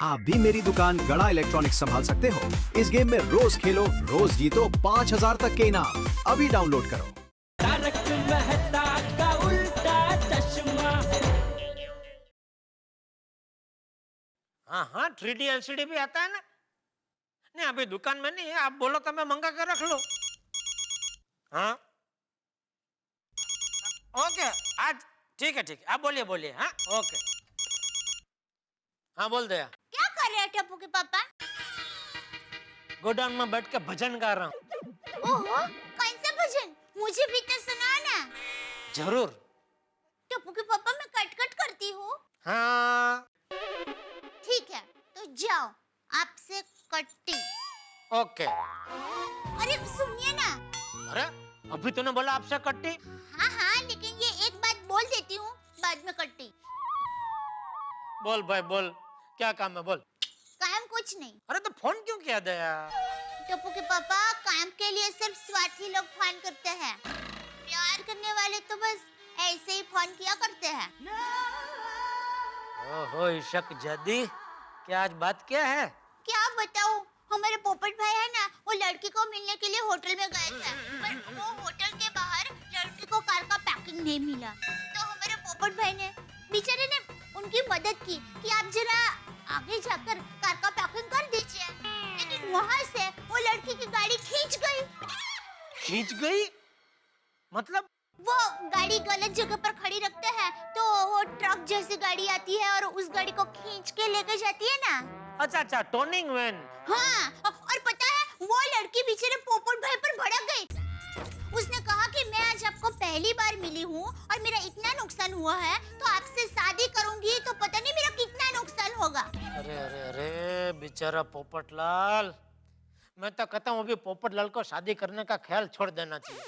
आप भी मेरी दुकान गड़ा इलेक्ट्रॉनिक्स संभाल सकते हो। इस गेम में रोज खेलो, रोज जीतो 5,000 तक के इनाम। अभी डाउनलोड करो। तारक मेहता का उल्टा चश्मा। हाँ 3D LCD भी आता है ना। नहीं अभी दुकान में नहीं है, आप बोलो तो मैं मंगा कर रख लो। हाँ ओके, आज ठीक है आप बोलिए। हाँ ओके, हाँ बोल दिया। क्या कर रहे हैं टप्पू के पापा? गोडाउन में बैठ के भजन गा रहा हूँ। ओहो, कौन सा भजन? मुझे भी तो सुनाओ ना। जरूर। टप्पू के पापा मैं कट करती हूँ। हाँ ठीक है, तो जाओ, आपसे कट्टी। ओके। अरे सुनिए ना। अरे अभी तूने बोला आपसे कट्टी। हाँ, लेकिन ये एक बात बोल देती हूँ, बाद में कट्टी। बोल भाई बोल, क्या काम है बोल। काम कुछ नहीं। अरे तो फोन क्यों किया दया? टप्पू के पापा, काम के लिए सिर्फ स्वार्थी लोग फोन करते हैं। प्यार करने वाले तो बस ऐसे ही फोन किया करते हैं। ओहो इशक जदी, क्या आज बात क्या है? क्या बताऊं, हमारे पोपट भाई है ना, वो लड़की को मिलने के लिए होटल में गए थे, पर वो होटल के बाहर लड़की को कार का पैकिंग नहीं मिला। तो हमारे पोपट भाई ने, बेचारे ने उनकी मदद की कि आप जरा आगे जाकर कार का पैकिंग कर दीजिए। लेकिन वहाँ से वो लड़की की गाड़ी खींच गई। खींच गई? मतलब? वो गाड़ी गलत जगह पर खड़ी रखते हैं, तो वो ट्रक जैसी गाड़ी आती है और उस गाड़ी को खींच के लेकर जाती है ना। अच्छा टर्निंग वैन। हाँ, और पता है वो लड़की बेचारे पोपट भाई पर भड़क गई। उसने कहा कि मैं आज आपको पहली बार मिली हूँ और मेरा इतना नुकसान हुआ है, तो आपसे शादी करूंगी तो पता नहीं मेरा कितना नुकसान होगा। अरे बेचारा पोपटलाल, मैं तो कहता हूँ अभी पोपटलाल को शादी करने का ख्याल छोड़ देना चाहिए।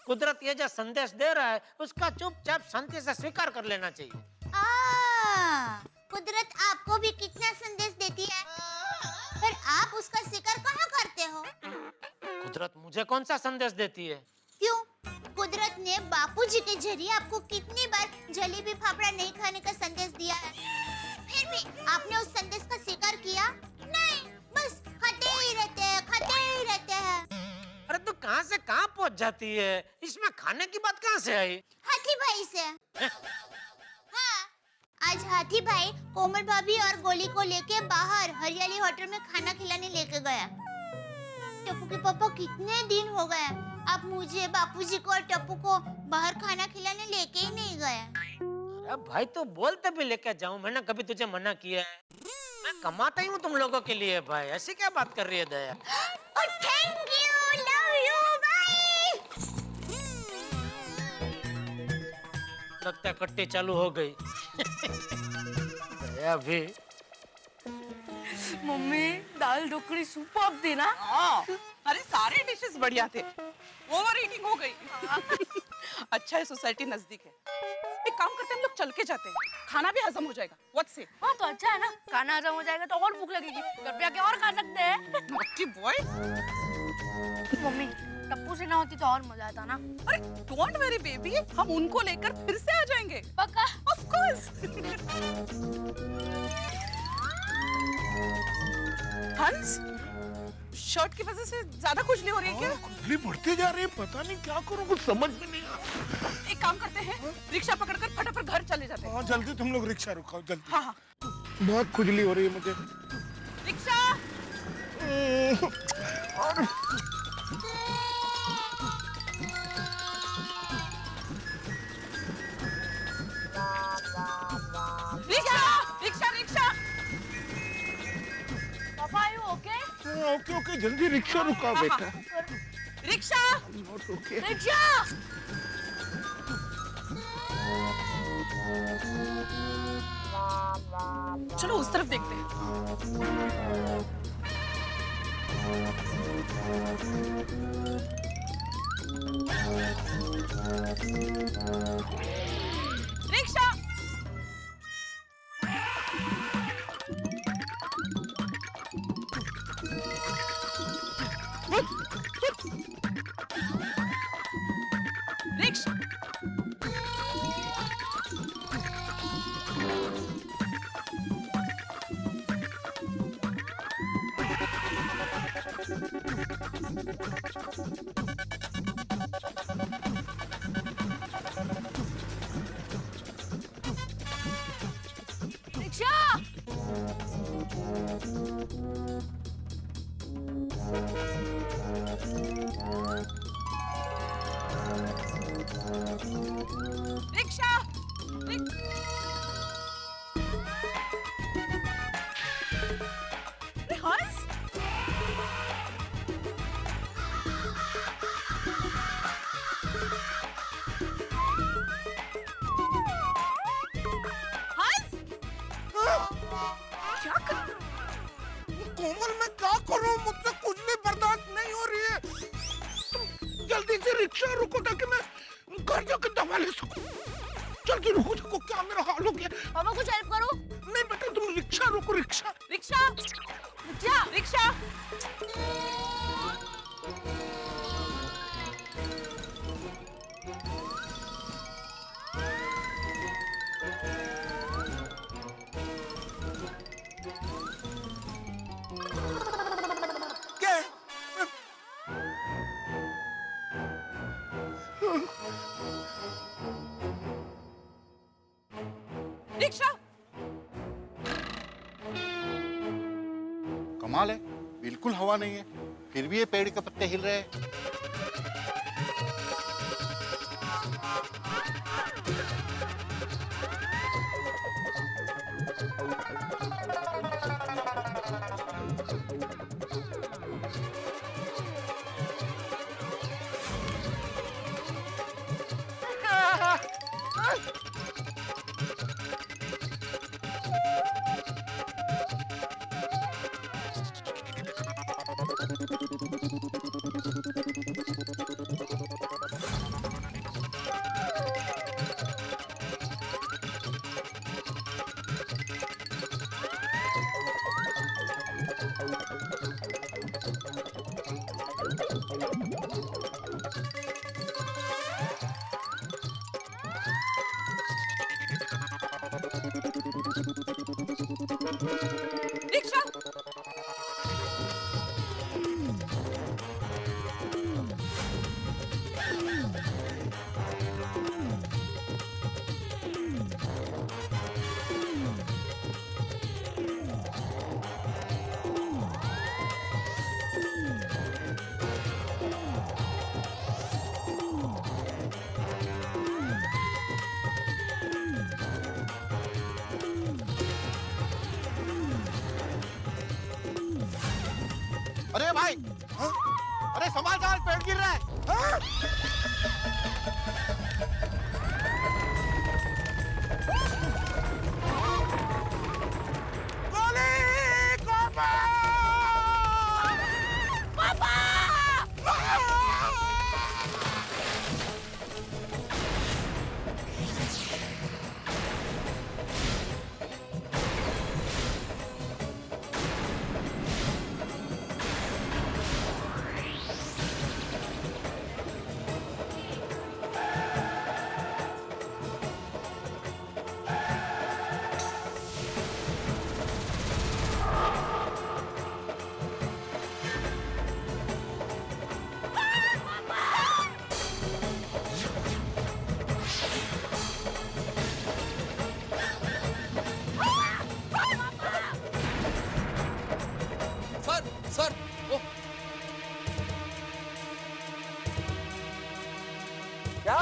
कुदरत ये जो संदेश दे रहा है उसका चुपचाप शांति से स्वीकार कर लेना चाहिए। कुदरत आपको भी कितना संदेश देती है, पर आप उसका स्वीकार कहाँ करते हो? कुदरत मुझे कौन सा संदेश देती है? क्यों? कुदरत ने बापूजी के जरिए आपको कितनी बार जलेबी फाफड़ा नहीं खाने का संदेश दिया है, फिर भी आपने उस संदेश का स्वीकार किया नहीं, बस खाते ही रहते हैं। अरे तू कहाँ से कहाँ पहुँच जाती है? इसमें खाने की बात कहाँ से आई? हाथी भाई से। हाँ, आज हाथी भाई कोमल भाभी और गोली को लेके बाहर हरियाली होटल में खाना खिलाने लेके गया। टप्पू के पापा कितने दिन हो गए, आप मुझे, बापूजी को और टप्पू को बाहर खाना खिलाने लेके ही नहीं गए। अरे भाई तो बोलते भी लेके जाऊं, मैंने कभी तुझे मना किया है? मैं कमाता ही हूँ तुम लोगों के लिए भाई, ऐसी क्या बात कर रही है Daya? Thank you, love you bye. लगता है कट्टी चालू हो गई। दया भी। मम्मी दाल ढोकली सुपर्ब थी ना? हाँ, अरे सारे डिशेस बढ़िया थे। ओवर ईटिंग हो गई। अच्छा है सोसाइटी नजदीक है, एक काम करते हैं हम लोग चल के जाते हैं, खाना भी हजम हो जाएगा। व्हाट से? हाँ तो अच्छा है ना, खाना हजम हो जाएगा तो और भूख लगेगी, घर पे आके और खा सकते हैं। Naughty boy. मम्मी टप्पू से ना होती तो और मजा आता ना। अरे डोंट वरी बेबी, हम उनको लेकर फिर से आ जाएंगे। पक्का? Of course. हंस, शर्ट की वजह से ज्यादा खुजली हो रही है क्या? खुजली बढ़ती जा रही है, पता नहीं क्या करूं, कुछ समझ में नहीं आ रहा। एक काम करते हैं, रिक्शा पकड़कर फटाफट घर चले जाते हैं। हाँ जल्दी, तुम लोग रिक्शा रुकाओ जल्दी। हाँ, बहुत खुजली हो रही है मुझे। रिक्शा। रिक्शा। पापा आर यू ओके? ओके जल्दी रिक्शा रुकाओ बेटा। रिक्शा। Not okay. रिक्शा। चलो उस तरफ देखते हैं। रिक्शा। रिक्शा। रिक्शा। रिक्शा। हंस। हंस। क्या कर? कोमल मैं क्या करूं, मुझसे कुछ भी बर्दाश्त नहीं हो रही है। तुम जल्दी से रिक्शा रुको ताकि मैं घर जाकर दवा ले सकूं। जल्दी रुको, देखो क्या मेरा हाल हो गया। पापा कुछ हेल्प करो। नहीं बेटा तुम रिक्शा रुको, रिक्शा। रिक्शा। रिक्शा। रिक्शा। क्या? रिक्शा। कमाल है, बिल्कुल हवा नहीं है, फिर भी ये पेड़ के पत्ते हिल रहे हैं। रिक्शा। अरे भाई, हाँ? अरे संभाल संभाल, पेड़ गिर रहा है। हाँ? गोली, कोमल! सर वो क्या?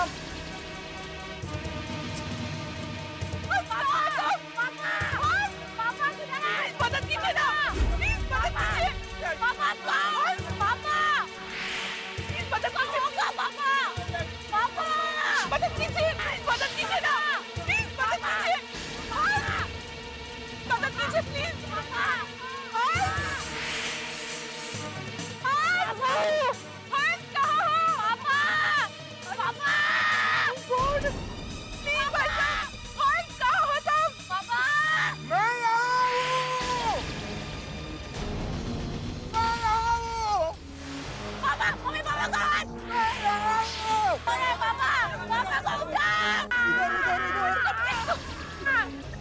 मदद कीजिए ना, प्लीज मदद कीजिए। पापा पापा प्लीज मदद कीजिए। पापा पापा मदद कीजिए, मदद कीजिए ना, प्लीज मदद कीजिए। मदद कीजिए प्लीज।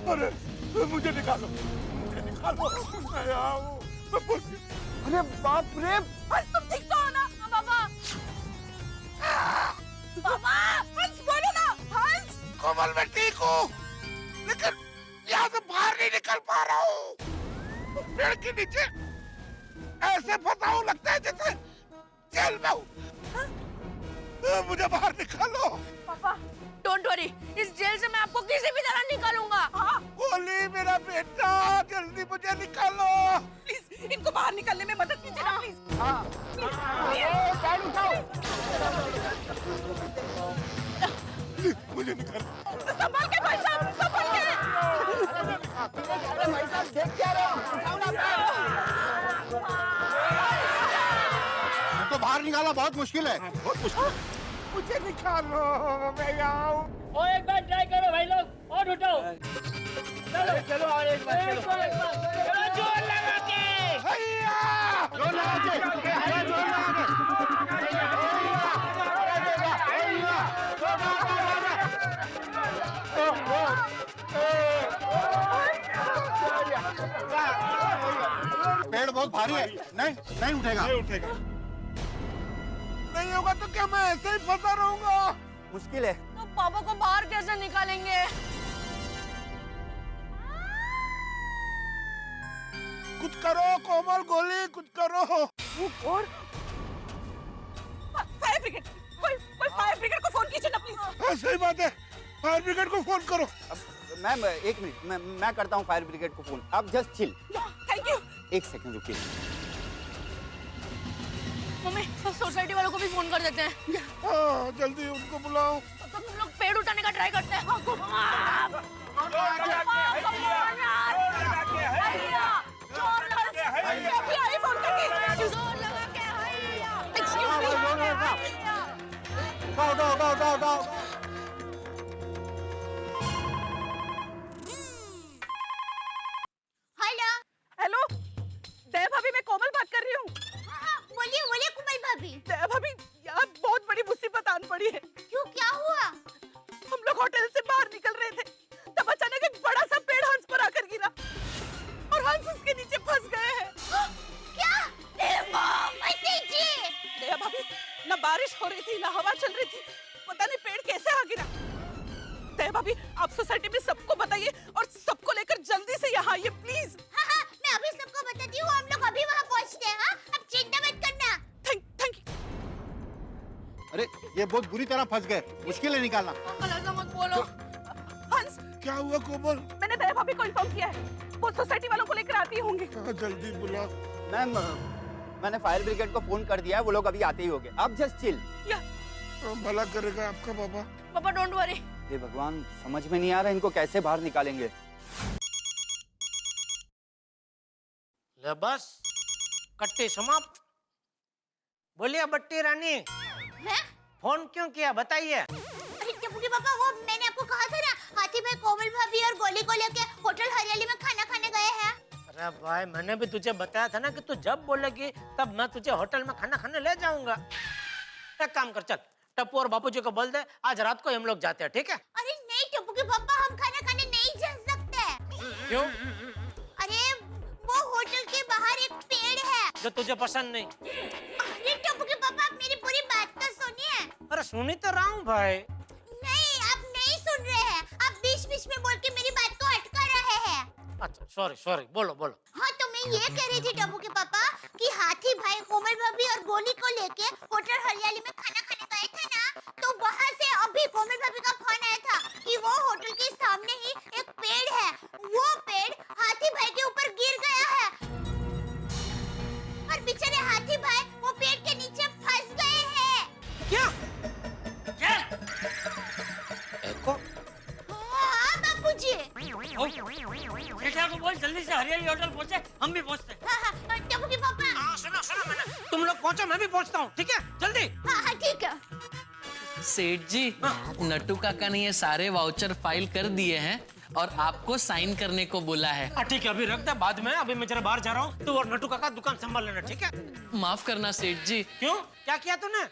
अरे मुझे निकालो, मुझे निकालो, मैं आऊं। अरे बाप रे, बस तुम ठीक तो हो ना? अब पापा हंस बोलो ना हंस। कोमल मैं ठीक हूँ, लेकिन यहाँ से बाहर नहीं निकल पा रहा हूँ। पेड़ के नीचे ऐसे फंसा हूँ, लगता है जैसे जेल में हूँ। मुझे बाहर निकालो। पापा डोंट वरी, इस जेल से मैं आपको किसी भी तरह निकालूंगा। गोली मेरा बेटा, जल्दी मुझे निकालो। प्लीज इनको बाहर निकालने में मदद कीजिए ना प्लीज। मुझे निकालो। संभाल के भाई साहब, संभाल के। तो बाहर निकालना बहुत मुश्किल है। बहुत मुश्किल। मुझे निकालो, मैं यहाँ हूँ। और एक बार ट्राई करो भाई लोग, और उठाओ। चलो चलो और एक बार चलो। चलो जोर लगा के। हैया! जोर लगा के। जोर लगा पेड़ बहुत भारी है, नहीं नहीं उठेगा। नहीं उठेगा। नहीं होगा तो क्या मैं ऐसे ही फंसा रहूंगा? मुश्किल है। तो पापा को बाहर कैसे निकालेंगे? कुछ करो कोमल, गोली कुछ करो। और फायर ब्रिगेड, कोई फायर ब्रिगेड को फोन कीजिए ना प्लीज। हाँ सही बात है, फायर ब्रिगेड को फोन करो। मैम एक मिनट, मैं करता हूँ फायर ब्रिगेड को फोन। आप जस्ट चिल। Thank you. एक सेकंड रुकिए। मम्मी सोसाइटी वालों को भी फोन कर देते हैं। हाँ जल्दी उनको बुलाओ। तो तुम लोग पेड़ उठाने का ट्राई करते हैं। हेलो। हेलो दया भाभी, मैं कोमल बात कर रही हूँ। हाँ, बोलिए बोलिए कुमारी भाभी। दया भाभी यार बहुत बड़ी मुसीबत आन पड़ी है। क्यों, क्या हुआ? हम लोग होटल से बाहर निकल रहे थे, तब अचानक एक बड़ा सा पेड़ हंस पर आकर गिरा और हंस उसके नीचे फंस गए हैं। क्या? दया भाभी, न बारिश हो रही थी, न हवा चल रही थी, पता नहीं पेड़ कैसे आ गिरा। दया भाभी, आप सोसाइटी में सबको बताइए और सबको लेकर जल्दी से यहाँ आइए प्लीज। हाँ, मैं अभी सबको बताती हूँ, हम लोग अभी वहाँ पहुँचते हैं। हाँ, अब चिंता मत करना। Thank you. अरे ये बहुत बुरी तरह फंस गए, मुश्किल है निकालना। अंकल ऐसा मत बोलो। हंस, क्या हुआ कोमल? मैंने दया भाभी को इन्फॉर्म किया है, वो सोसाइटी वालों को लेकर आती होंगे। हाँ जल्दी बुलाओ। मैम मैंने फायर ब्रिगेड को फोन कर दिया है, वो लोग अभी आते ही होंगे। आप जस्ट चिल। भला करेगा आपका बाबा। पापा डोंट वरी। ये भगवान, समझ में नहीं आ रहा इनको कैसे बाहर निकालेंगे। ले बस कट्टी समाप्त। बोलिए बट्टी रानी, हैं? फोन क्यों किया बताइए। अरे टप्पू पापा, वो मैंने आपको कहा था ना, हाथी भाई कोमल भाभी और गोली को लेके होटल हरियाली में खाना खाने गए हैं। अरे भाई मैंने भी तुझे बताया था ना कि तू जब बोलेगी तब मैं तुझे होटल में खाना खाने ले जाऊंगा। एक काम कर, चल टप्पू और बापूजी को बोल दे आज रात को हम लोग जाते हैं, ठीक है? अरे नहीं टप्पू के पापा, हम खाना खाने नहीं जा सकते। क्यों? अरे वो होटल के बाहर एक पेड़ है जो तुझे पसंद नहीं। अरे टप्पू के पापा, आप मेरी पूरी बात तो सुनिए। अरे सुनी तो रहा हूँ भाई। नहीं, आप नहीं सुन रहे हैं, आप बीच-बीच में बोल के मेरी बात को अटका रहे हैं। अच्छा सॉरी, बोलो बोलो। हाँ तो मैं ये कह रही थी टप्पू के पापा कि हाथी भाई कोमल भाभी और गोली को लेके होटल हरियाली में खाना खाने गए थे ना, तो वहाँ से अभी कोमल भाभी का फोन आया था कि वो होटल के सामने ही एक पेड़ है, वो पेड़ हाथी भाई के ऊपर गिर गया है और बेचारे हाथी भाई वो पेड़ के नीचे फंस गए हैं। क्या? एको? हाँ बापूजी। बेटा को बोल जल्दी से हरियाली होटल पहुंचे, हम भी पहुंचते हैं। हाँ, टप्पू के पापा। सुनो मैंने, तुम लोग पहुंचो, मैं भी पहुंचता हूँ, ठीक है? जल्दी। हाँ ठीक है। सेठ जी, नट्टू काका ने ये सारे वाउचर फाइल कर दिए हैं और आपको साइन करने को बोला है। ठीक है, अभी रख दे, बाद में। अभी मैं जरा बाहर जा रहा हूँ, तू और नट्टू काका दुकान संभाल लेना, ठीक है? माफ करना सेठ जी। क्यों, क्या किया तूने?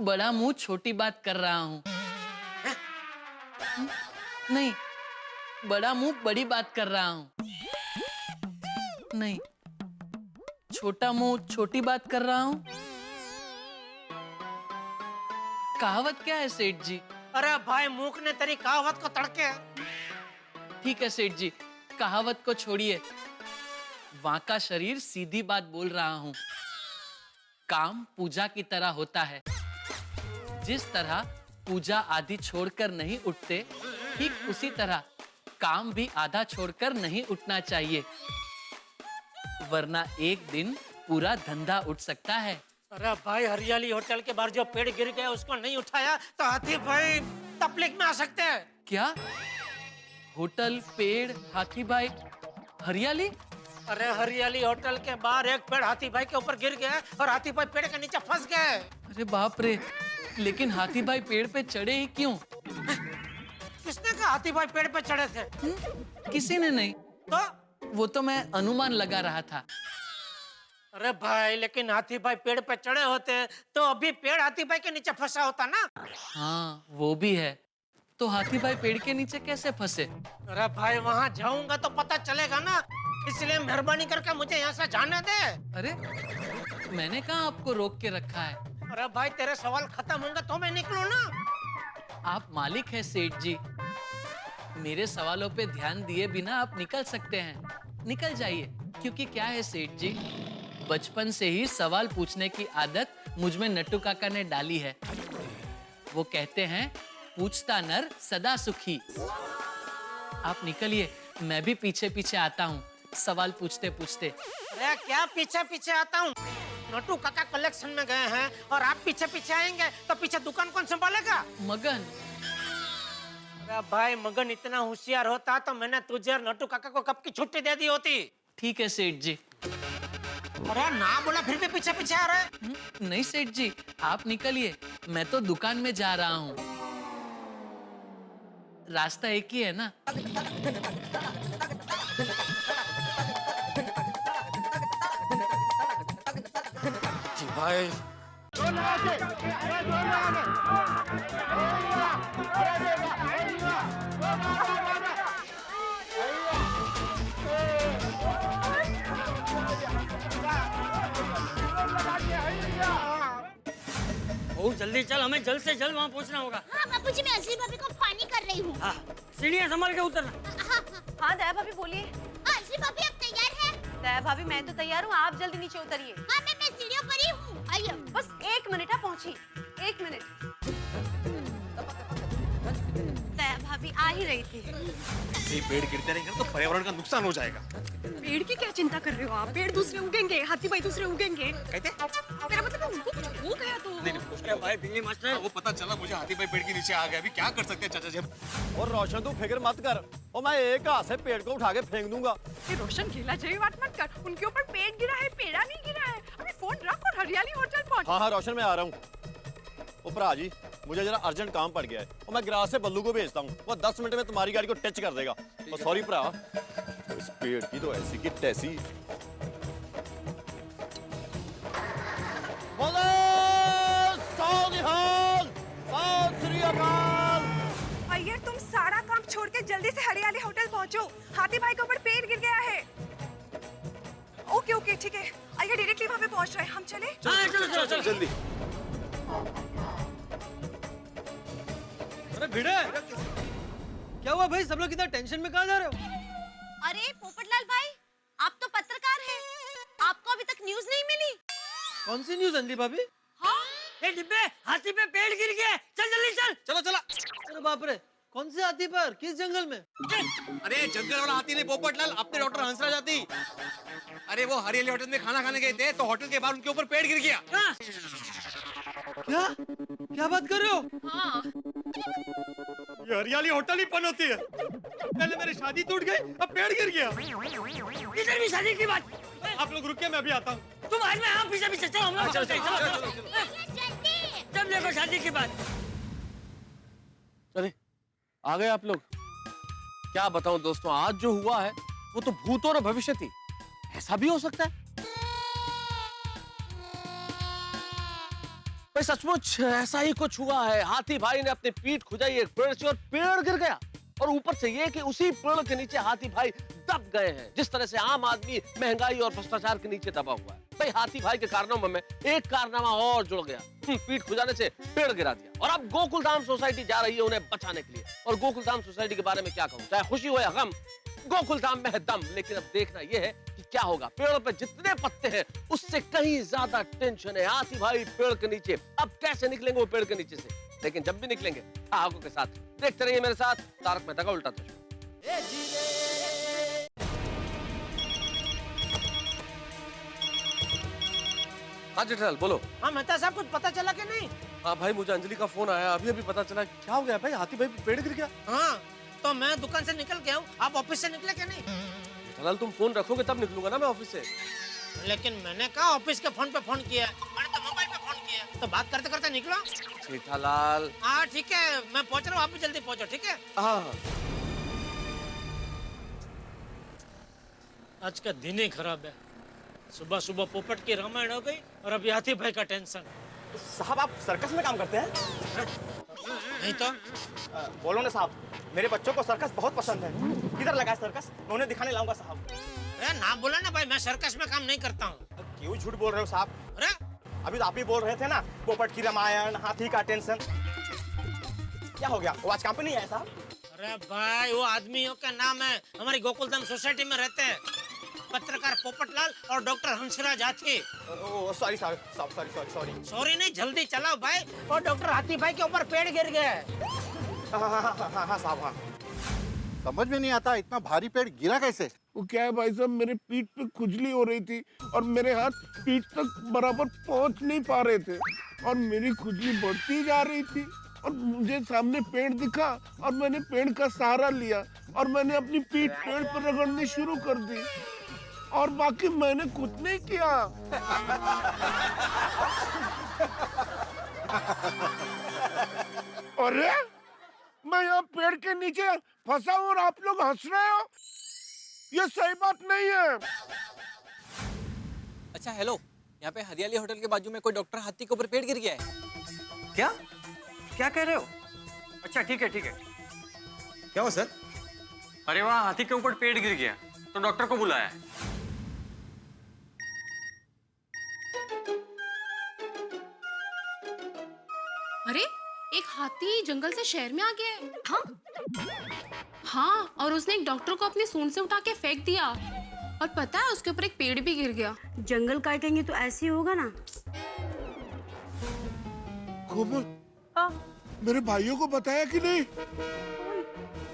बड़ा मुंह छोटी बात कर रहा हूँ। नहीं, बड़ा मुंह बड़ी बात कर रहा हूँ। नहीं, छोटा मुंह छोटी बात कर रहा हूँ। कहावत क्या है सेठ जी? अरे भाई मूक ने तेरी कहावत को तड़के। ठीक है सेठ जी, कहावत को छोड़िए। वहां का शरीर सीधी बात बोल रहा हूं। काम पूजा की तरह होता है। जिस तरह पूजा आधी छोड़कर नहीं उठते, ठीक उसी तरह काम भी आधा छोड़कर नहीं उठना चाहिए, वरना एक दिन पूरा धंधा उठ सकता है। अरे भाई हरियाली होटल के बाहर जो पेड़ गिर गया उसको नहीं उठाया तो हाथी भाई तकलीफ में आ सकते हैं। क्या? होटल, पेड़, हाथी भाई, हरियाली? अरे हरियाली होटल के बाहर एक पेड़ हाथी भाई के ऊपर गिर गया और हाथी भाई पेड़ के नीचे फंस गए। अरे बाप रे, लेकिन हाथी भाई पेड़ पे चढ़े ही क्यों? किसने कहा हाथी भाई पेड़ पे चढ़े थे? किसी ने नहीं। तो वो तो मैं अनुमान लगा रहा था। अरे भाई लेकिन हाथी भाई पेड़ पे चढ़े होते तो अभी पेड़ हाथी भाई के नीचे फंसा होता ना। हाँ वो भी है। तो हाथी भाई पेड़ के नीचे कैसे फंसे? अरे भाई वहाँ जाऊंगा तो पता चलेगा ना, इसलिए मेहरबानी करके मुझे यहाँ से जाने दे। अरे मैंने कहाँ आपको रोक के रखा है? अरे भाई तेरे सवाल खत्म होंगे तो मैं निकलूं ना। आप मालिक हैं सेठ जी, मेरे सवालों पे ध्यान दिए बिना आप निकल सकते हैं। निकल जाइए, क्योंकि क्या है सेठ जी, बचपन से ही सवाल पूछने की आदत मुझ में नट्टू काका ने डाली है। वो कहते हैं पूछता नर सदा सुखी। आप निकलिए, मैं भी पीछे पीछे आता हूँ सवाल पूछते पूछते। अरे क्या पीछे पीछे आता हूँ? नट्टू काका कलेक्शन में गए हैं और आप पीछे पीछे आएंगे तो पीछे दुकान कौन संभालेगा? मगन। अरे भाई मगन इतना होशियार होता तो मैंने तुझे और नट्टू काका को कब की छुट्टी दे दी होती। ठीक है सेठ जी। अरे ना बोला फिर भी पीछे पीछे आ रहा है। नहीं सेठ जी, आप निकलिए, मैं तो दुकान में जा रहा हूँ। रास्ता एक ही है ना। जी भाई जल्दी चल, हमें जल्द से जल्द वहाँ पहुँचना होगा। हाँ बाबूजी, मैं असली भाभी को पानी कर रही हूँ। हाँ, सीढ़ियाँ संभाल के उतरना। हाँ दया भाभी बोलिए। असली भाभी अब तैयार है? दया भाभी मैं तो तैयार हूँ, आप जल्दी नीचे उतरिए। हाँ मैं सीढ़ियों पर ही हूँ। आइए। बस 1 मिनट है, पहुंची 1 मिनट। दया भाभी आ ही रही थी। ये पेड़ गिरते रहेंगे तो पर्यावरण का नुकसान हो जाएगा। पेड़ की क्या चिंता कर रहे हो आप? पेड़ दूसरे उगेंगे, हाथी भाई दूसरे उगेंगे। कहते? मेरा मतलब उनको कुछ हो गया तो। नहीं उसके भाई दिल्ली मास्टर वो पता चला मुझे हाथी भाई पेड़ के नीचे आ गया। अभी क्या कर सकते हैं चाचा जी? और रोशन तू फिक्र मत कर, और मैं एक हाथ से पेड़ को उठा के फेंक दूंगा। ये रोशन खेला जाए बात मत कर। उनके ऊपर पेड़ गिरा है, पेड़ा नहीं गिरा है। अभी फोन रख और हरियाली होटल पहुंच। हाँ रोशन मैं आ रहा हूँ। ओ भरा जी, मुझे जरा अर्जेंट काम पड़ गया है और मैं गिरास से बल्लू को भेजता हूँ, वो 10 मिनट में तुम्हारी गाड़ी को टच कर देगा। सॉरी भरा, इस पेड़ की तो ऐसी की तैसी। बोलो सत श्री अकाल। अय्यर तुम सारा काम छोड़ के जल्दी से हरियाली होटल पहुंचो। हाथी भाई के ऊपर पेड़ गिर गया है। ओके ओके ठीक है, अय्यर डायरेक्टली वहाँ पे पहुंच रहे हैं। हम चले? चलो चलो जल्दी। अरे भिड़े, क्या हुआ भाई? सब लोग इतना टेंशन में कहाँ जा रहे हो? अरे पोपटलाल भाई, आप तो पत्रकार हैं, आपको अभी तक न्यूज नहीं मिली? कौन सी न्यूज अंधी भाभी? हाँ ए डिब्बे, हाथी पे पेड़ गिर गया। चल जल्दी चल। चलो चला। अरे बाप रे, कौन से हाथी पर? किस जंगल में? अरे जंगल वाला हाथी नहीं पोपटलाल, अपने डॉक्टर हंसराज हाथी। अरे वो हरियाली होटल में खाना खाने गए थे तो होटल के बाहर उनके ऊपर पेड़ गिर गया। क्या क्या बात कर रहे हो? हाँ ये हरियाली होटल ही पन होती है। पहले मेरी शादी टूट गई, अब पेड़ गिर गया। इधर भी शादी की बात। आप लोग रुकिए, मैं अभी आता हूँ। तुम आज में हाँ पीछे पीछे चलो। हम लोग चलते हैं। चलो जल्दी। जब देखो शादी की बात। चले आ गए आप लोग। क्या बताऊं दोस्तों, आज जो हुआ है वो तो भूत और भविष्य थी। ऐसा भी हो सकता है भाई, सचमुच ऐसा ही कुछ हुआ है। हाथी भाई ने अपनी पीठ खुजाई एक पेड़ से और पेड़ गिर गया। और ऊपर से ये कि उसी पेड़ के नीचे हाथी भाई दब गए हैं, जिस तरह से आम आदमी महंगाई और भ्रष्टाचार के नीचे दबा हुआ है। भाई हाथी भाई के कारनामों में एक कारनामा और जुड़ गया। पीठ खुजाने से पेड़ गिरा दिया। और अब गोकुलधाम सोसाइटी जा रही है उन्हें बचाने के लिए। और गोकुलधाम सोसाइटी के बारे में क्या कहूँ, चाहे खुशी हो या गम, गोकुलधाम में है दम। लेकिन अब देखना यह है कि क्या होगा। पेड़ों पे जितने पत्ते हैं उससे कहीं ज्यादा टेंशन है हाथी भाई पेड़ के नीचे। अब कैसे निकलेंगे वो पेड़ के नीचे से, लेकिन जब भी निकलेंगे आगों के साथ। देखते रहिए मेरे साथ तारक मेहता का उल्टा चश्मा। हाँ जेठालाल बोलो। हाँ मेहता साहब कुछ पता चला कि नहीं? हाँ भाई मुझे अंजलि का फोन आया, अभी अभी पता चला। क्या हो गया भाई, हाथी भाई पेड़ गिर गया? हाँ तो मैं दुकान से निकल गया हूँ, आप ऑफिस से निकले क्या नहीं? जेठालाल तुम फोन रखोगे तब निकलूंगा ना मैं ऑफिस से। लेकिन मैंने कहा ऑफिस के फोन पे फोन किया, मैंने तो मोबाइल पे फोन किया, तो बात करते करते निकलो। जेठालाल हाँ ठीक है, मैं पहुंच रहा हूँ, आप भी जल्दी पहुंचो, ठीक है? हाँ। आज का दिन ही खराब है। सुबह सुबह पोपट की रामायण हो गई और अभी हाथी भाई का टेंशन। साहब आप सर्कस में काम करते हैं? नहीं तो बोलो ना साहब, मेरे बच्चों को सर्कस बहुत पसंद है। किधर लगा है सर्कस? मैं उन्हें दिखाने लाऊंगा साहब। अरे ना बोला ना भाई, मैं सर्कस में काम नहीं करता हूँ। क्यों झूठ बोल रहे हो साहब? अरे अभी तो आप ही बोल रहे थे ना, पोपट की रामायण, हाथी का टेंशन। क्या हो गया, वो आज काम पे नहीं आया साहब? अरे भाई वो आदमियों का नाम है, हमारी गोकुलधाम सोसाइटी में रहते हैं पत्रकार पोपटलाल और डॉक्टर हंसराज हाथी। सॉरी सॉरी सॉरी नहीं, जल्दी चलाओ भाई, और डॉक्टर हाथी भाई के ऊपर पेड़ गिर गया है। हाँ साहब हाँ। समझ में नहीं आता इतना भारी पेड़ गिरा कैसे? वो क्या है भाई साहब, मेरे पीठ पे खुजली हो रही थी और मेरे हाथ पीठ तक बराबर पहुंच नहीं पा रहे थे और मेरी खुजली बढ़ती जा रही थी और मुझे सामने पेड़ दिखा और मैंने पेड़ का सहारा लिया और मैंने अपनी पीठ पेड़ पर रगड़नी शुरू कर दी और बाकी मैंने कुछ नहीं किया। अरे मैं यहाँ पेड़ के नीचे फंसा हूँ और आप लोग हंस रहे हो, ये सही बात नहीं है। अच्छा हेलो, यहाँ पे हरियाली होटल के बाजू में कोई डॉक्टर हाथी के ऊपर पेड़ गिर गया है। क्या क्या कह रहे हो? अच्छा ठीक है क्या हुआ सर? अरे वहाँ हाथी के ऊपर पेड़ गिर गया तो डॉक्टर को बुलाया है। अरे एक हाथी जंगल से शहर में आ गया है। हाँ और उसने एक डॉक्टर को अपनी सूंड से उठा के फेंक दिया और पता है उसके ऊपर एक पेड़ भी गिर गया। जंगल काटेंगे तो ऐसे ही होगा ना। कोमल, मेरे भाइयों को बताया कि नहीं?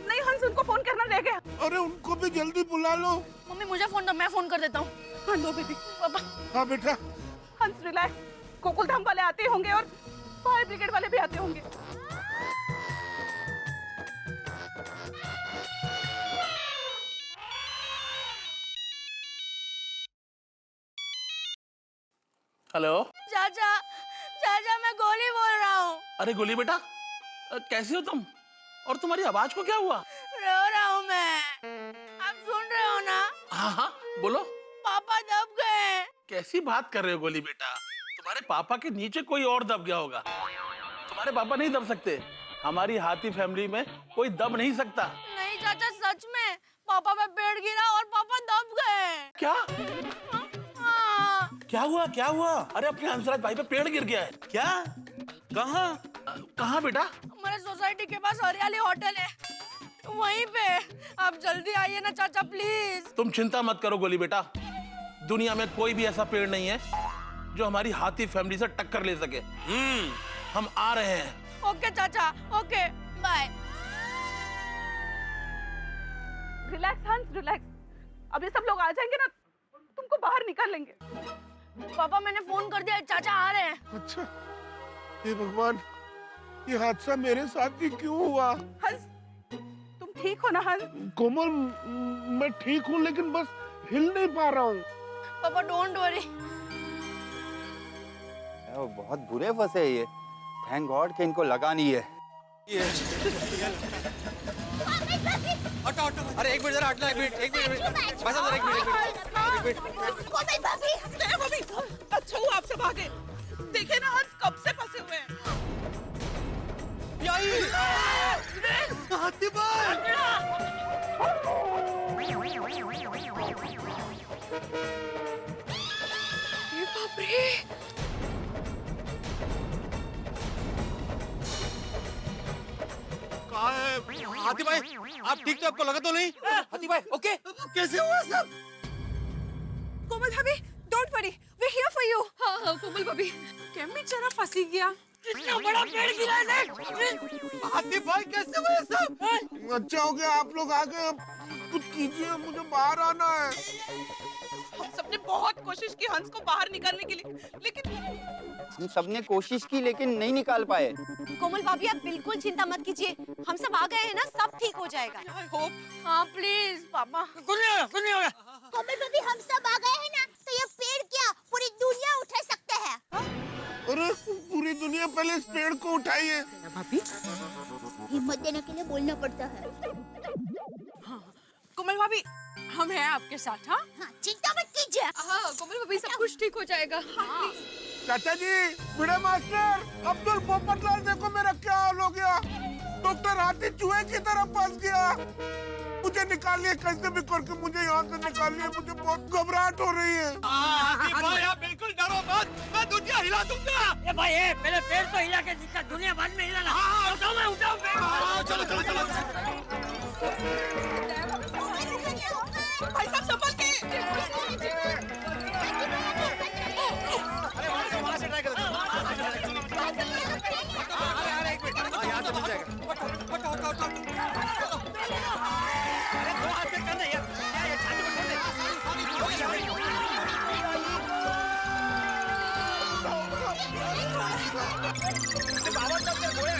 नहीं हंस, उनको फोन करना रह गया। अरे उनको भी जल्दी बुला लो। मम्मी मुझे फोन दो, मैं फोन कर देता हूँ। हाँ लो बेबी। पापा। हाँ बेटा। हंस रिलैक्स, गोकुलधाम वाले आते होंगे और फायर ब्रिगेड वाले भी आते होंगे। हेलो चाचा चाचा मैं गोली बोल रहा हूँ। अरे गोली बेटा, कैसे हो तुम? और तुम्हारी आवाज को क्या हुआ? रो रहा हूँ मैं, आप सुन रहे हो ना? हाँ बोलो। पापा दब गए। कैसी बात कर रहे हो गोली बेटा? तुम्हारे पापा के नीचे कोई और दब गया होगा। तुम्हारे पापा नहीं दब सकते, हमारी हाथी फैमिली में कोई दब नहीं सकता। नहीं चाचा सच में, पापा पे पेड़ गिरा और पापा दब गए। क्या? क्या हुआ? अरे अपने हंसराज भाई पे पेड़ गिर गया है क्या? कहाँ बेटा? हमारे सोसाइटी के पास हरियाली होटल है, वहीं पे। आप जल्दी आइए ना चाचा प्लीज। तुम चिंता मत करो गोली बेटा, दुनिया में कोई भी ऐसा पेड़ नहीं है जो हमारी हाथी फैमिली से टक्कर ले सके। हम आ रहे हैं। ओके चाचा, ओके बाय। रिलैक्स हंस रिलैक्स, अभी सब लोग आ जाएंगे ना, तुमको बाहर निकाल लेंगे। पापा मैंने फोन कर दिया, चाचा आ रहे हैं। अच्छा, हे भगवान, ये हादसा मेरे साथ ही क्यों हुआ? हंस तुम ठीक हो ना हंस? कोमल मैं ठीक हूँ लेकिन बस हिल नहीं पा रहा हूँ। पापा डोंट वरी। वो बहुत बुरे फंसे ये, थैंक गॉड कि इनको लगा नहीं है। हटो अरे एक मिनट जरा हटना, एक मिनट बस अंदर, एक मिनट। अच्छा हुआ आपसे भागे, देखे ना हंस कब से फंसे हुए हैं। हाथी भाई! ये हाथी भाई आप ठीक तो आपको लगा तो नहीं? हाथी भाई ओके? कैसे हुआ सब? कोमल भाभी don't worry we here for you. हाँ हाँ कोमल भाभी क्या बेचारा फंसी गया। कितना बड़ा पेड़ गिरा है हाथी भाई कैसे हुआ सब? अच्छा हो गया आप लोग आ गए, अब कुछ कीजिए, मुझे बाहर आना है। हम सबने बहुत कोशिश की हंस को बाहर निकालने के लिए, लेकिन हम सबने कोशिश की लेकिन नहीं निकाल पाए। कोमल भाभी आप बिल्कुल चिंता मत कीजिए, हम सब आ गए हैं ना, सब ठीक हो जाएगा। I hope. हाँ प्लीज पापा। कुछ नहीं होगा। कोमल भाभी हम सब आ गए हैं ना, तो ये पेड़ क्या पूरी दुनिया उठा सकते हैं। अरे पूरी दुनिया पहले इस पेड़ को उठाइए। भाभी हिम्मत देने के लिए बोलना पड़ता है। कोमल भाभी हम हैं आपके साथ। हाँ हाँ चिंता मत कीजिए। हाँ कोमल भाभी सब कुछ ठीक हो जाएगा। हाँ चाचा जी, बड़े मास्टर, अब्दुल पोपटलाल देखो मेरा क्या हाल हो गया। डॉक्टर हाथी चूहे की तरह फंस गया। मुझे निकालिए कैसे भी करके, मुझे यहाँ से निकालिए, मुझे बहुत घबराहट हो रही है। हाथी भाई आप बिल्कुल डरो मत, मैं दुनिया हिला दूंगा। ये भाई ये पहले पेड़ तो हिला के दिखा, दुनिया बाद में हिलाना। हाँ उठाओ मैं उठाऊं पेड़। चलो चलो चलो। भाई साहब संभल के। अरे वहाँ से ट्राई करो। अरे एक मिनट, यहाँ से मिल जाएगा। अरे दो हाथ से करना यार, ये छाती को छोड़ दे। बाबा तब तक गोया।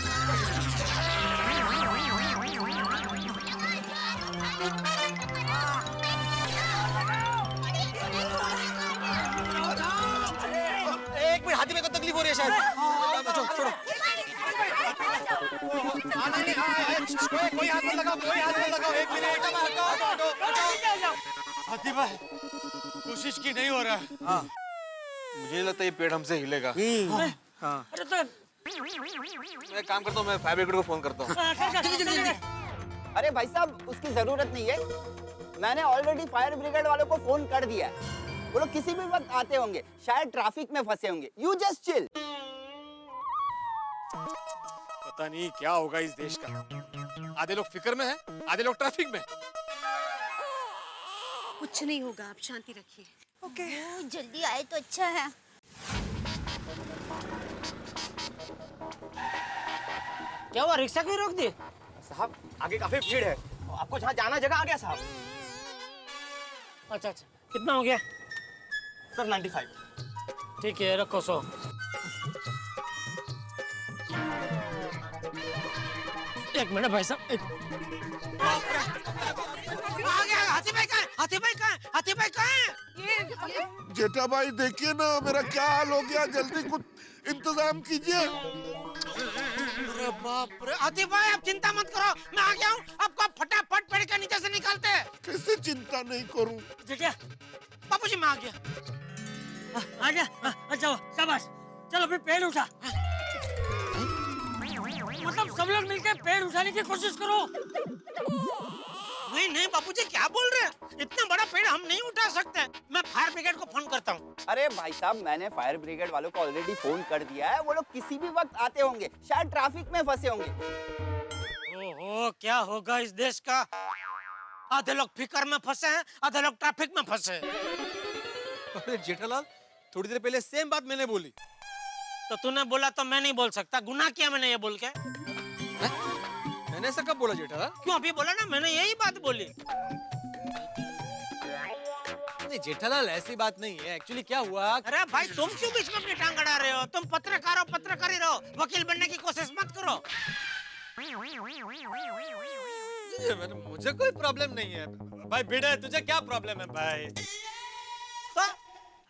एक मिनट, हाथी में को तकलीफ हो रही है शायद। छोड़ो। कोई हाथ मत लगाओ, कोई हाथ मत लगाओ। एक मिनट, हाथी भाई कोशिश की नहीं हो रहा। हाँ मुझे नहीं लगता ये पेड़ हमसे हिलेगा। हाँ अरे तो मैं काम करता हूँ, मैं फायर ब्रिगेड को फोन करता हूँ। अरे भाई साहब उसकी जरूरत नहीं है, मैंने ऑलरेडी फायर ब्रिगेड वालों को फोन कर दिया है। वो लोग किसी भी वक्त आते होंगे, शायद ट्रैफिक में फंसे होंगे। You just chill. पता नहीं क्या होगा इस देश का, आधे लोग फिक्र में हैं, आधे लोग ट्रैफिक में। कुछ नहीं होगा, आप शांति रखिए। ओके जल्दी आए तो अच्छा है। क्या हुआ, रिक्शा क्यों रोक दी? साहब आगे काफी भीड़ है, आपको जहाँ जाना जगह आ गया साहब। अच्छा अच्छा, कितना हो गया? सर 95। ठीक है रखो 100। एक मिनट भाई साहब। हाथी भाई कहाँ है? हाथी भाई कहाँ है? हाथी भाई कहाँ है? जेठा भाई देखिए ना मेरा क्या हाल हो गया, जल्दी कुछ इंतजाम कीजिए। अरे बाप रे, हाथी भाई आप चिंता मत करो, मैं आ गया हूँ। आपको फटाफट पेड़ के नीचे से निकालते हैं। कैसे चिंता नहीं करूं? जेठा बाबूजी मैं आ गया। आ गया? अच्छा शाबाश, चलो फिर पेड़ उठा। मतलब सब लोग मिलकर पेड़ उठाने की कोशिश करो। नहीं नहीं बाबूजी क्या बोल रहे हैं, इतना बड़ा पेड़ हम नहीं उठा सकते। मैं फायर ब्रिगेड को फोन करता हूँ। अरे भाई साहब मैंने फायर ब्रिगेड वालों को ऑलरेडी फोन कर दिया है, वो लोग किसी भी वक्त आते होंगे, शायद ट्रैफिक में फंसे होंगे। ओहो क्या होगा इस देश का, आधे लोग फिकर में फंसे हैं, आधे लोग ट्रैफिक में फंसे हैं। अरे जेठालाल थोड़ी देर पहले सेम बात मैंने बोली। तो तूने बोला तो मैं नहीं बोल सकता, गुनाह किया मैंने ये बोल के। मैंने ऐसा कब बोला जेठालाल? क्यों अभी बोला ना, मैंने यही बात बोली। नहीं जेठालाल ऐसी बात नहीं है, एक्चुअली क्या हुआ। अरे भाई तुम क्यों बीच में अपनी टांग अड़ा रहे हो? तुम पत्रकार हो, पत्रकारी रहो, वकील बनने की कोशिश मत करो। मुझे कोई प्रॉब्लम नहीं है भाई। भिड़े तुझे क्या प्रॉब्लम है भाई?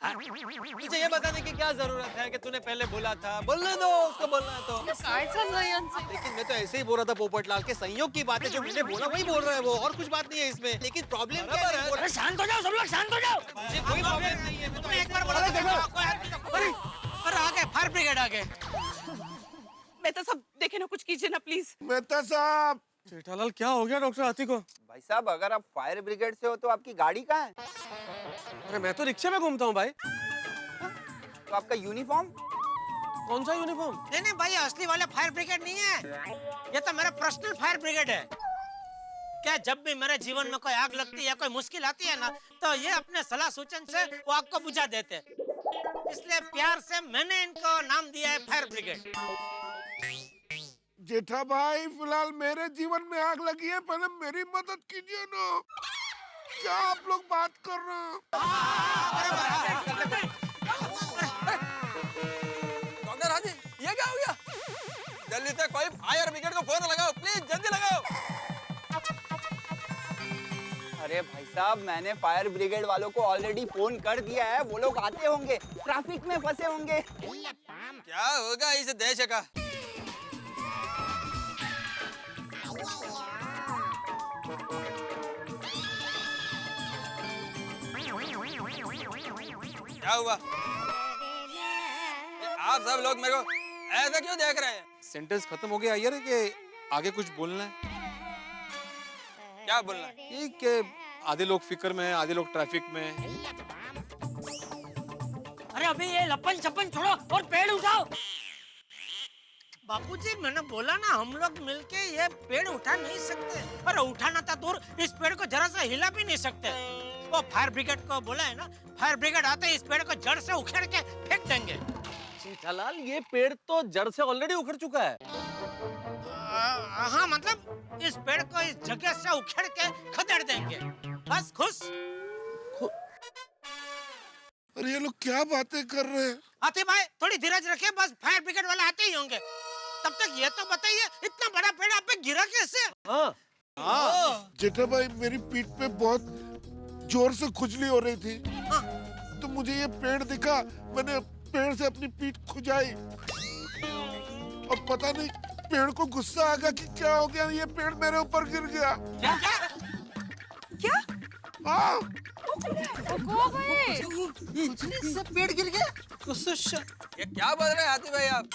मुझे ये बताने की क्या जरूरत है कि तूने पहले बोला था? बोलने दो उसको, बोलना है तो। लेकिन मैं तो ऐसे ही बोल रहा था पोपटलाल के संयोग की बात है, जो मैंने बोला वही बोल रहा है वो, और कुछ बात नहीं है इसमें। लेकिन प्रॉब्लम क्या है? अरे शांत हो जाओ सब लोग, शांत हो जाओ। मुझे कोई प्रॉब्लम नहीं है। तुमने एक बार बोला था अरे आ गए फायर ब्रिगेड आ गए। मेहता साहब देखे ना, कुछ कीजिए ना प्लीज। मेहता साहब। जेठालाल क्या हो गया डॉक्टर हाथी को? भाई साहब अगर आप फायर ब्रिगेड से हो तो आपकी गाड़ी कहाँ है? अरे मैं तो रिक्शे में घूमता हूँ भाई। तो आपका यूनिफॉर्म? कौन सा यूनिफॉर्म? नहीं नहीं भाई, असली वाले फायर ब्रिगेड नहीं है, ये तो मेरा पर्सनल फायर ब्रिगेड है। क्या जब भी मेरे जीवन में कोई आग लगती है या कोई मुश्किल आती है ना, तो ये अपने सलाह सूचन से वो आग को बुझा देते हैं। इसलिए प्यार से मैंने इनको नाम दिया है फायर ब्रिगेड। जेठा भाई, फिलहाल मेरे जीवन में आग लगी है, पहले मेरी मदद कीजिए ना। क्या आप लोग बात कर रहे हो? डॉक्टर हाथी, ये क्या हो गया? जल्दी से कोई फायर ब्रिगेड को फोन लगाओ, प्लीज जल्दी लगाओ। अरे भाई साहब, मैंने फायर ब्रिगेड वालों को ऑलरेडी फोन कर दिया है, वो लोग आते होंगे, ट्रैफिक में फंसे होंगे। क्या होगा इस देश का? क्या हुआ? आप सब लोग मेरे को ऐसा क्यों देख रहे हैं? सेंटेंस खत्म हो गया यार कि आगे कुछ बोलना है? क्या बोलना है? ये कि आधे लोग फिक्र में हैं, आधे लोग ट्रैफिक में हैं। अरे अभी ये लपन छपन छोड़ो और पेड़ उठाओ। बापूजी, मैंने बोला ना, हम लोग मिलके ये पेड़ उठा नहीं सकते। और उठाना था दूर, इस पेड़ को जरा सा हिला भी नहीं सकते। वो फायर ब्रिगेड को बोला है ना, फायर ब्रिगेड आते ही इस पेड़ को जड़ से उखेड़ के फेंक देंगे। जेठालाल, ये पेड़ तो जड़ से ऑलरेडी उखड़ चुका है। हाँ, मतलब इस पेड़ को इस जगह से उखेड़ के खदेड़ देंगे। बस खुश। अरे ये लोग क्या बातें कर रहे हैं? आते भाई, थोड़ी धीरज रखिए, बस फायर ब्रिगेड वाले आते ही होंगे। तब तक ये तो बताइए, इतना बड़ा पेड़ आप पे गिरा कैसे? जेठा भाई, मेरी पीठ पे बहुत जोर से खुजली हो रही थी, तो मुझे ये पेड़ दिखा, मैंने पेड़ से अपनी पीठ खुजाई। और पता नहीं पेड़ को गुस्सा आ गया कि क्या हो गया, ये पेड़ मेरे ऊपर गिर गया। क्या? हाँ। सब पेड़ गिर गया? ये क्या बोल रहे हैं हाथी भाई आप?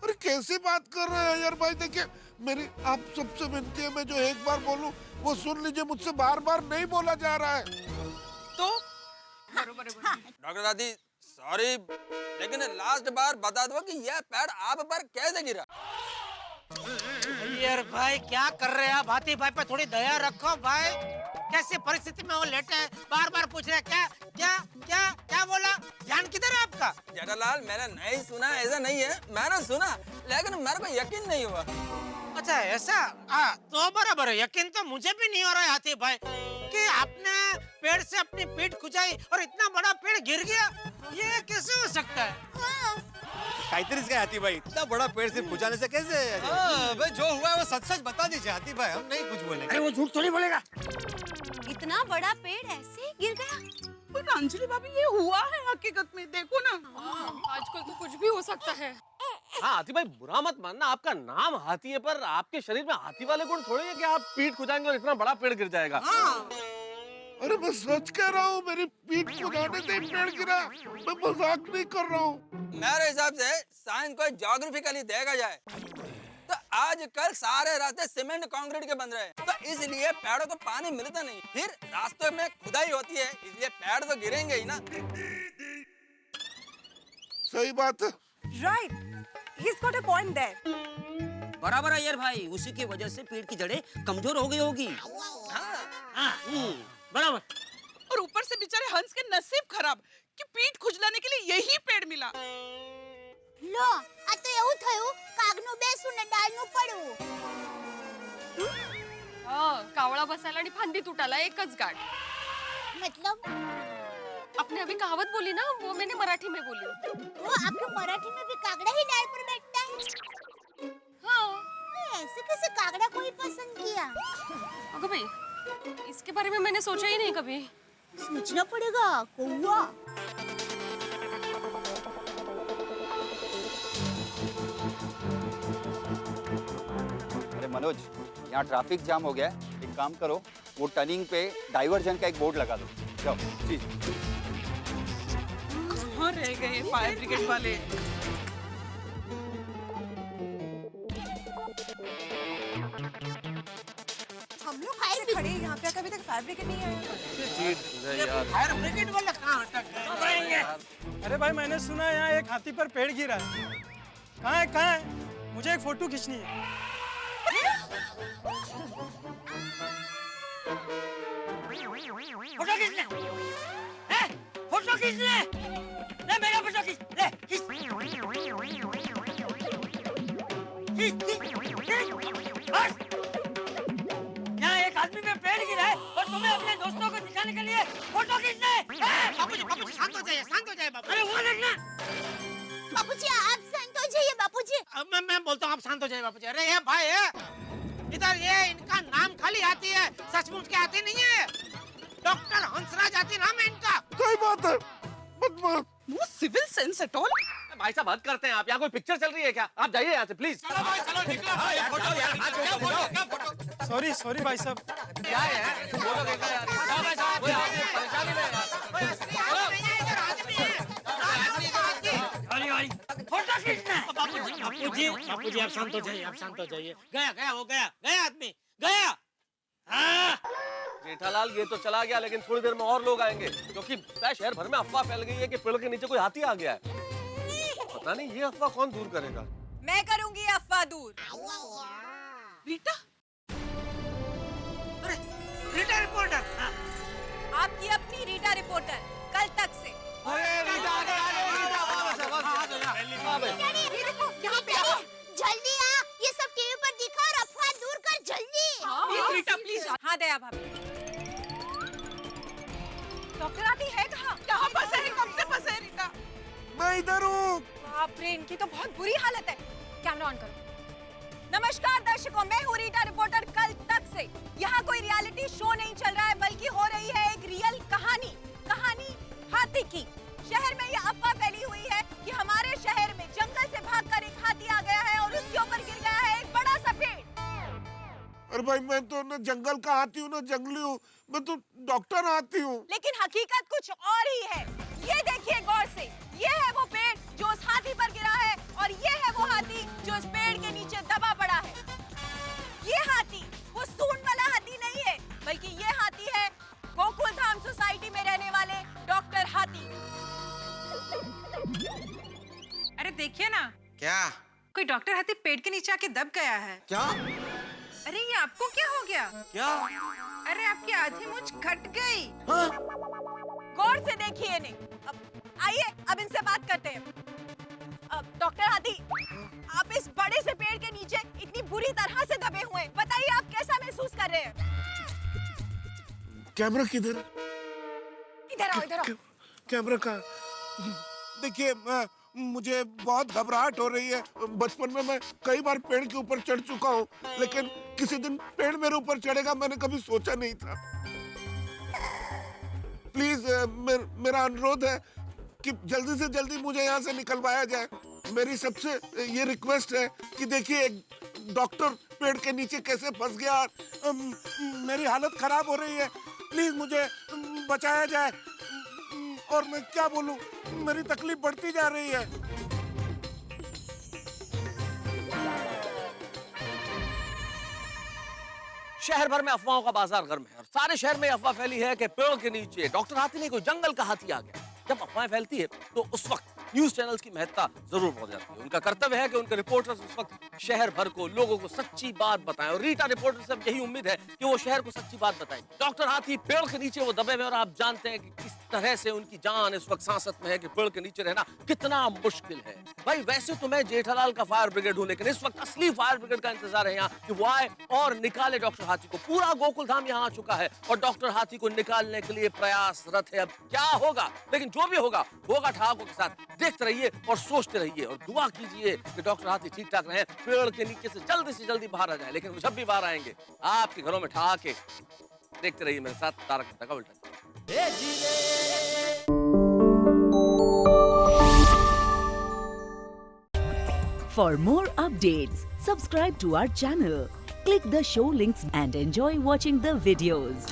अरे कैसे बात कर रहे हैं यार भाई? देखिए, मेरी आप सबसे विनती है, मैं जो एक बार बोलूं वो सुन लीजिए, मुझसे बार बार नहीं बोला जा रहा है। तो डॉक्टर हाथी, सॉरी, लेकिन लास्ट बार बता दो कि यह पेड़ आप पर कैसे गिरा? यार भाई, क्या कर रहे हैं आप? हाथी भाई पे थोड़ी दया रखो भाई। कैसी परिस्थिति में वो लेटे हैं, बार बार पूछ रहे हैं क्या क्या क्या क्या बोला? ध्यान किधर है आपका? जेठालाल, मैंने नहीं सुना, ऐसा नहीं है, मैंने सुना, लेकिन मेरे को यकीन नहीं हुआ। अच्छा ऐसा? हाँ, तो बराबर है, यकीन तो मुझे भी नहीं हो रहा है हाथी भाई कि आपने पेड़ से अपनी पीठ खुजाई और इतना बड़ा पेड़ गिर गया। ये कैसे हो सकता है? कायतरीच काय हाथी भाई, इतना बड़ा पेड़ सिर्फ खुजाने से कैसे? भाई जो हुआ है वो सच सच बता दीजिए हाथी भाई, हम नहीं कुछ बोलेंगे। अरे वो झूठ थोड़ी बोलेगा। इतना बड़ा पेड़ ऐसे गिर गया? अंजलि भाभी, ये हुआ है हकीकत में, देखो ना। आजकल तो कुछ भी हो सकता है। हाँ हाथी भाई, बुरा मत मानना, आपका नाम हाथी है, पर आपके शरीर में हाथी वाले गुण थोड़े हैं कि आप पीठ खुजाएंगे और इतना बड़ा पेड़ गिर जाएगा। अरे मैं सच कह रहा हूँ, मेरी पीठ खुजाने से ही पेड़ गिरा, मैं मजाक नहीं कर रहा हूँ। मेरे हिसाब से साइंस को ज्योग्राफिकली देखा जाए तो आजकल सारे रास्ते सीमेंट कंक्रीट के बन रहे हैं, तो इसलिए पेड़ों को पानी मिलता नहीं, फिर रास्तों में खुदाई होती है, इसलिए पेड़ तो गिरेंगे ही ना। सही बात है। Right, he's got a point there. बराबर है यार भाई, उसी की वजह से पेड़ की जड़ें कमजोर हो गई होगी। बराबर। और ऊपर से बेचारे हंस के नसीब खराब कि पीठ खुजलाने के लिए यही पेड़ मिला। लो, आ तो એવું થયું, કાગનું બેસું ને ડાળનું પડવું। कावळा बसायला आणि फांदी तुटायला एकच गाठ। मतलब? आपने अभी कहावत बोली ना, वो मैंने मराठी में बोली। वो आपके मराठी में भी कागड़ा ही डाल पर बैठता है? हाँ। ऐसे कैसे कागड़ा कोई पसंद किया? अगं भाई, इसके बारे में मैंने सोचा ही नहीं कभी। सोचना पड़ेगा, कौवा। अरे मनोज, यहाँ ट्रैफिक जाम हो गया है, एक काम करो, वो टर्निंग पे डाइवर्जन का एक बोर्ड लगा दो। जाओ जी। कहाँ रह गए फायर ब्रिगेड वाले? हम लोग फायर खड़े यहाँ पे अगर अभी तक फायर ब्रिगेड नहीं आई? फायर ब्रिगेड वाला कहाँ अटक गए? अरे भाई मैंने सुना है यहाँ एक हाथी पर पेड़ गिरा है। कहाँ है? मुझे एक फोटो खींचनी है। फोटो खींचना है? फोटो खींचना है? ले मेरा फोटो खींच, ले खींच। यहाँ एक आदमी पे पेड़ गिरा है और तुम्हें अपने दोस्तों को दिखाने के लिए फोटो खींचना है? बापूजी शांत हो जाइए बापू। अरे वो देखना। बापूजी आप शांत हो जाइए बापूजी। अब मैं बोलता हूँ आप शांत हो जाइए बापूजी। अरे ये भाई है इधर, ये इनका नाम खाली हाथी है, सचमुच के हाथी नहीं है। डॉक्टर हंसराज हाथी नाम है इनका। सही बात है। No civil sense at all. भाई साहब बात करते हैं आप, यहाँ कोई पिक्चर चल रही है क्या? आप जाइए यहाँ से प्लीज। चलो भाई चलो निकलो भाई, फोटो यार। सॉरी भाई साहब। क्या है? फोटो देखना यार। परेशानी में फोटो खींचना है। बापूजी आप शांत हो जाइए, आप शांत हो जाइए। गया वो गया आदमी गया। जेठालाल ये तो चला गया, लेकिन थोड़ी देर में और लोग आएंगे क्योंकि शहर भर में अफवाह फैल गई है कि पेड़ के नीचे कोई हाथी आ गया है। पता नहीं ये अफवाह कौन दूर करेगा। मैं करूंगी अफवाह दूर। रीटा, रीटा रिपोर्टर। आपकी अपनी रीटा रिपोर्टर कल तक से। ये देखो यहाँ पे जल्दी आ, ये सब टीवी पर दिखा और अफवाह दूर कर जल्दी। रीटा प्लीज। हाँ दया भाभी। डॉक्टर आती है कहाँ? कहाँ फंसे है? कब से फंसे है रीटा? मैं इधर हूँ। बाप रे, इनकी तो बहुत बुरी हालत है। कैमरा ऑन करो। नमस्कार दर्शकों, मैं हूँ रीटा रिपोर्टर कल तक से। यहाँ कोई रियलिटी शो नहीं चल रहा है, बल्कि हो रही है एक रियल कहानी हाथी की। शहर में यह अफवाह फैली हुई है कि हमारे शहर में जंगल से भागकर एक हाथी आ गया है और उसके ऊपर गिर गया है एक बड़ा सा पेड़। अरे भाई मैं तो न जंगल का हाथी हूँ न जंगली हूँ, मैं तो डॉक्टर हाथी हूँ। लेकिन हकीकत कुछ और ही है। ये देखिए गौर से, ये है वो पेड़ जो उस हाथी पर गिरा है और ये है वो हाथी जो उस पेड़ के नीचे दबा पड़ा है। ये हाथी वो सूंड वाला हाथी नहीं है, बल्कि ये हाथी है गोकुल धाम सोसाइटी में रहने वाले डॉक्टर हाथी। अरे देखिए ना। क्या? कोई डॉक्टर हाथी पेड़ के नीचे आके दब गया है। क्या? अरे ये आपको क्या हो गया? क्या? अरे आपकी आधी मूंछ कट गई। गौर से देखिए इन्हें। आइए अब इनसे बात करते हैं। डॉक्टर हाथी, आप इस बड़े से पेड़ के नीचे इतनी बुरी तरह से दबे हुए हैं, बताइए आप कैसा महसूस कर रहे हैं? कैमरा किधर? इधर आओ। कैमरा कहाँ? देखिए मुझे बहुत घबराहट हो रही है। बचपन में मैं कई बार पेड़ के ऊपर चढ़ चुका हूँ, लेकिन किसी दिन पेड़ मेरे ऊपर चढ़ेगा मैंने कभी सोचा नहीं था। प्लीज मेरा अनुरोध है कि जल्दी से जल्दी मुझे यहाँ से निकलवाया जाए। मेरी सबसे ये रिक्वेस्ट है कि देखिए एक डॉक्टर पेड़ के नीचे कैसे फंस गया। मेरी हालत खराब हो रही है, प्लीज मुझे बचाया जाए। और मैं क्या बोलूं, मेरी तकलीफ बढ़ती जा रही है। शहर भर में अफवाहों का बाजार गर्म है और सारे शहर में अफवाह फैली है कि पेड़ के नीचे डॉक्टर हाथी नहीं कोई जंगल का हाथी आ गया। जब अफवाहें फैलती है तो उस वक्त न्यूज चैनल्स की महत्ता जरूर बढ़ जाती है। उनका कर्तव्य है कि उनके रिपोर्टर्स उस वक्त शहर भर को, लोगों को सच्ची बात बताएं और रीटा रिपोर्टर से यही उम्मीद है कि वो शहर को सच्ची बात बताएं। डॉक्टर हाथी पेड़ के नीचे वो दबे हुए और आप जानते हैं कि किस तरह से उनकी जान इस वक्त सांसत में है कि पेड़ के नीचे रहना कितना मुश्किल है। भाई वैसे तो मैं जेठालाल का फायर ब्रिगेड हूँ, लेकिन इस वक्त असली फायर ब्रिगेड का इंतजार है यहाँ कि वो आए और निकाले डॉक्टर हाथी को। पूरा गोकुल धाम यहाँ आ चुका है और डॉक्टर हाथी को निकालने के लिए प्रयासरत है। अब क्या होगा, लेकिन जो भी होगा ठहाकों के साथ देखते रहिए और सोचते रहिए और दुआ कीजिए कि डॉक्टर हाथी ठीक ठाक रहे, पेड़ के नीचे से जल्दी बाहर आ जाए। लेकिन जब भी बाहर आएंगे आपके घरों में ठहाके देखते रहिए मेरे साथ तारक मेहता का उल्टा। For more updates, subscribe to our channel, click the show links and enjoy watching the videos.